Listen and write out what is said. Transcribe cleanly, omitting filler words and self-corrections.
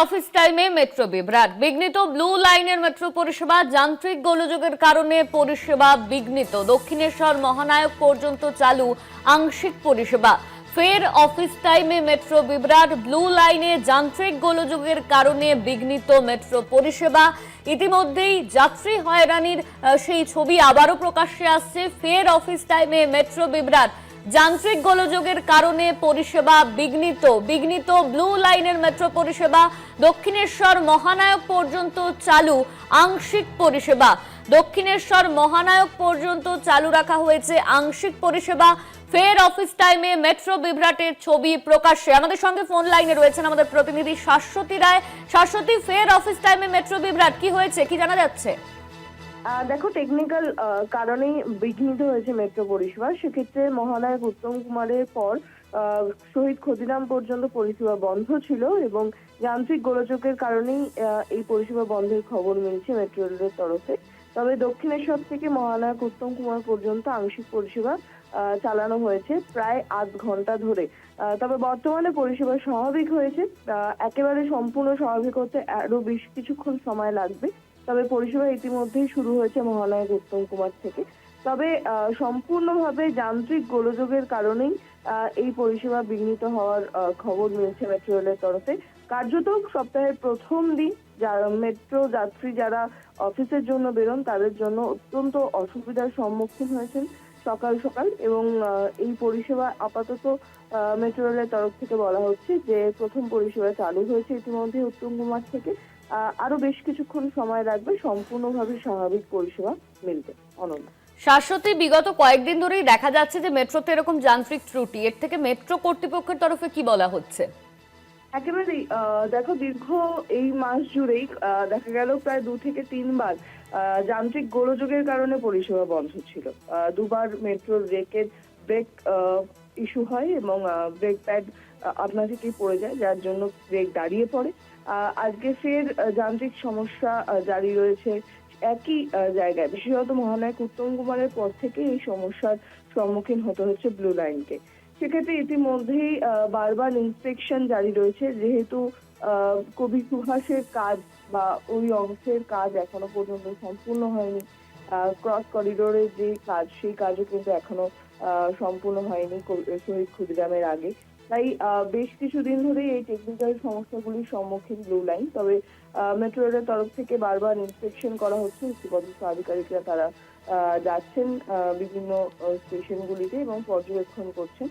Office টাইমে metro বিভ্রাট, বিঘ্নিত blue লাইনের মেট্রো পরিষেবা, যান্ত্রিক গোলযোগের কারণে পরিষেবা বিঘ্নিত। দক্ষিণেশ্বর মহানায়ক পর্যন্ত চালু আংশিক পরিষেবা। ফের অফিস টাইমে মেট্রো বিভ্রাট, ব্লু লাইনে যান্ত্রিক গোলযোগের কারণে বিঘ্নিত মেট্রো পরিষেবা। ইতিমধ্যেই যাত্রী হয়রানির সেই ছবি আবারও প্রকাশ্যে আসছে। ফের অফিস টাইমে মেট্রো বিভ্রাট, যান্ত্রিক গোলযোগের কারণে পরিষেবা বিঘ্নিত ব্লু লাইনের মেট্রো পরিষেবা। দক্ষিণেশ্বর মহানায়ক পর্যন্ত চালু আংশিক পরিষেবা। দক্ষিণেশ্বর মহানায়ক পর্যন্ত চালু রাখা হয়েছে আংশিক পরিষেবা। ফের অফিস টাইমে মেট্রো বিভ্রাটের ছবি প্রকাশ্যে। আমাদের সঙ্গে ফোন লাইনে রয়েছেন আমাদের প্রতিনিধি শাশ্বতী রায়। শাশ্বতী, ফের অফিস টাইমে মেট্রো বিভ্রাট, কি হয়েছে, কি জানা যাচ্ছে? দেখো, টেকনিক্যাল কারণেই বিঘ্নিত হয়েছে মেট্রো পরিষেবা। সেক্ষেত্রে মহানায়ক উত্তম কুমারের পর শহীদ ক্ষুদিরাম পর্যন্ত পরিষেবা বন্ধ ছিল এবং যান্ত্রিক গোলযোগের কারণেই এই পরিষেবা বন্ধের খবর মিলছে মেট্রো রেলের তরফে। তবে দক্ষিণেশ্বর থেকে মহানায়ক উত্তম কুমার পর্যন্ত আংশিক পরিষেবা চালানো হয়েছে প্রায় ৮ ঘন্টা ধরে। তবে বর্তমানে পরিষেবা স্বাভাবিক হয়েছে। একেবারে সম্পূর্ণ স্বাভাবিক হতে আরো বেশ কিছুক্ষণ সময় লাগবে। তবে পরিষেবা ইতিমধ্যেই শুরু হয়েছে মহানায়ক উত্তম কুমার থেকে। তবে সম্পূর্ণভাবে যান্ত্রিক গোলযোগের কারণেই এই পরিষেবা বিঘ্নিত হওয়ার খবর মিলছে মেট্রো রেলের তরফে। কার্যত সপ্তাহের প্রথম দিন যারা মেট্রো যাত্রী যারা অফিসের জন্য বেরোন তাদের জন্য অত্যন্ত অসুবিধার সম্মুখীন হয়েছেন সকাল সকাল। এবং এই পরিষেবা আপাতত মেট্রো রেলের তরফ থেকে বলা হচ্ছে যে প্রথম পরিষেবা চালু হয়েছে ইতিমধ্যে উত্তম কুমার থেকে। আরো বেশ কিছুক্ষণ সময় লাগবে সম্পূর্ণভাবে স্বাভাবিক পরিষেবা মিলতে। অনন্য। শাশ্বতী, বিগত কয়েকদিন ধরেই দেখা যাচ্ছে যে মেট্রোতে এরকম যান্ত্রিক ত্রুটি, এর থেকে মেট্রো কর্তৃপক্ষের তরফে কি বলা হচ্ছে? একেবারেই দেখো, দীর্ঘ এই মাস জুড়েই দেখা গেল প্রায় 2 থেকে 3 বার যান্ত্রিক গোলযোগের কারণে পরিষেবা বন্ধ ছিল। দুবার মেট্রোর ব্রেক ইস্যু হয় এবং ব্রেক প্যাড আপনা থেকেই পড়ে যায়, যার জন্য ব্রেক দাঁড়িয়ে পড়ে। আজকে ফের যান্ত্রিক সমস্যা জারি রয়েছে একই জায়গায়। বিশেষত মহানায়ক উত্তম কুমারের পর থেকে এই সমস্যার সম্মুখীন হতে হচ্ছে ব্লু লাইনকে। সেক্ষেত্রে ইতিমধ্যেই বারবার ইন্সপেকশন জারি রয়েছে, যেহেতু কবি সুভাষের কাজ বা ওই অংশের কাজ এখনো পর্যন্ত সম্পূর্ণ হয়নি। ক্রস করিডোরের যে কাজ, সেই কাজও কিন্তু এখনো সম্পূর্ণ হয়নি শহীদ ক্ষুদিরামের আগে। তাই বেশ কিছুদিন ধরেই এই টেকনিক্যাল সমস্যাগুলির সম্মুখীন ব্লু লাইন। তবে মেট্রো রেলের তরফ থেকে বারবার ইন্সপেকশন করা হচ্ছে। উচ্চপদস্থ আধিকারিকরা তারা যাচ্ছেন বিভিন্ন স্টেশনগুলিতে এবং পর্যবেক্ষণ করছেন।